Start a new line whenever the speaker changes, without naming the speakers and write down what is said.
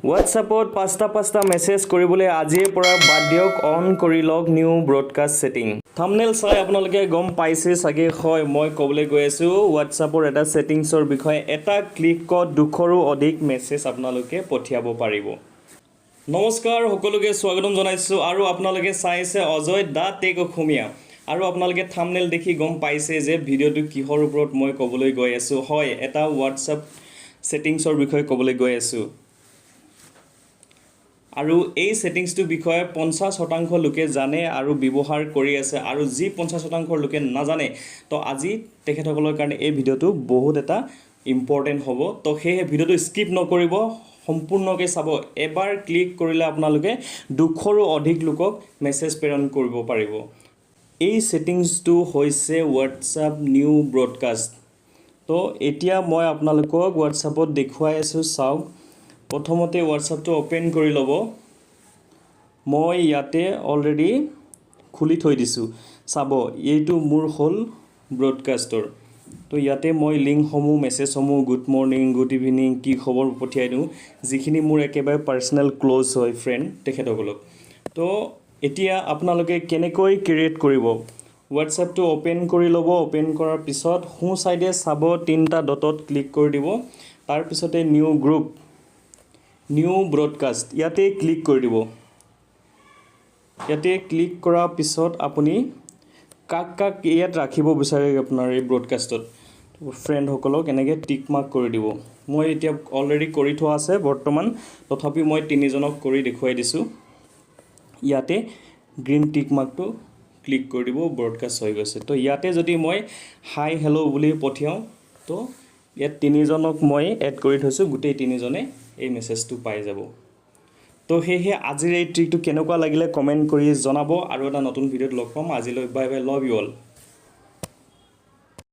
হোৱাটছআপত পাঁচটা মেছেজ কৰিবলৈ আজিৰ পৰা বাদ দিয়ক অন কৰি লওক নিউ ব্ৰডকাষ্ট ছেটিং থাম্বনেল চাই আপোনালোকে গম পাইছে চাগে হয় মই ক'বলৈ গৈ আছোঁ হোৱাটছআপৰ এটা ছেটিংছৰ বিষয়ে এটা ক্লিকত 200ৰো অধিক মেছেজ আপোনালোকে পঠিয়াব পাৰিব নমস্কাৰ সকলোকে স্বাগতম জনাইছোঁ আৰু আপোনালোকে চাইছে অজয় দা টেক অসমীয়া আৰু আপোনালোকে থাম্বনেল দেখি গম পাইছে যে ভিডিঅ'টো কিহৰ ওপৰত মই ক'বলৈ গৈ আছোঁ হয় এটা হোৱাটছআপ ছেটিংছৰ বিষয়ে ক'বলৈ গৈ আছোঁ আৰু এই ছেটিংছটোৰ বিষয়ে 50% লোকে জানে আৰু ব্যৱহাৰ কৰি আছে আৰু যি 50% লোকে নাজানে তো আজি তেখেতসকলৰ কাৰণে এই ভিডিঅ'টো বহুত এটা ইম্পৰ্টেণ্ট হ'ব তো সেই ভিডিঅ'টো স্কিপ নকৰিব সম্পূৰ্ণকৈ চাব এবাৰ ক্লিক কৰিলে আপোনালোকে 200ৰো অধিক লোকক মেছেজ প্ৰেৰণ কৰিব পাৰিব এই ছেটিংছটো হৈছে হোৱাটছআপ নিউ ব্ৰডকাষ্ট তো এতিয়া মই আপোনালোকক হোৱাটছআপত দেখুৱাই আছোঁ চাওক প্ৰথমতে হোৱাটছআপটো ওপেন কৰি ল'ব মই ইয়াতে অলৰেডি খুলি থৈ দিছোঁ চাব এইটো মোৰ হ'ল ব্ৰডকাষ্টৰ তো ইয়াতে মই লিংকসমূহ মেছেজসমূহ গুড মৰ্ণিং গুড ইভিনিং কি খবৰ পঠিয়াই দিওঁ যিখিনি মোৰ একেবাৰে পাৰ্চনেল ক্ল'জ হয় ফ্ৰেণ্ড তেখেতসকলক তো এতিয়া আপোনালোকে কেনেকৈ ক্ৰিয়েট কৰিব হোৱাটছআপটো ওপেন কৰি ল'ব ওপেন কৰাৰ পিছত সোঁ চাইডে চাব তিনিটা ডটত ক্লিক কৰি দিব তাৰপিছতে নিউ গ্ৰুপ নিউ ব্ৰডকাষ্ট ইয়াতে ক্লিক কৰি দিব ইয়াতে ক্লিক কৰাৰ পিছত আপুনি কাক ইয়াত ৰাখিব বিচাৰে আপোনাৰ এই ব্ৰডকাষ্টত ফ্ৰেণ্ডসকলক এনেকৈ টিক মাৰ্ক কৰি দিব মই এতিয়া অলৰেডি কৰি থোৱা আছে বৰ্তমান তথাপি মই তিনিজনক কৰি দেখুৱাই দিছোঁ ইয়াতে গ্ৰীণ টিক মাৰ্কটো ক্লিক কৰি দিব ব্ৰডকাষ্ট হৈ গৈছে তো ইয়াতে যদি মই হাই হেল্ল' বুলি পঠিয়াওঁ তো ইয়াত তিনিজনক মই এড কৰি থৈছোঁ গোটেই তিনিজনে এই মেছেজটো পাই যাব তো সেয়েহে আজিৰ এই ট্ৰিকটো কেনেকুৱা লাগিলে কমেণ্ট কৰি জনাব আৰু এটা নতুন ভিডিঅ'ত লগ পাম আজিলৈ bye bye love you all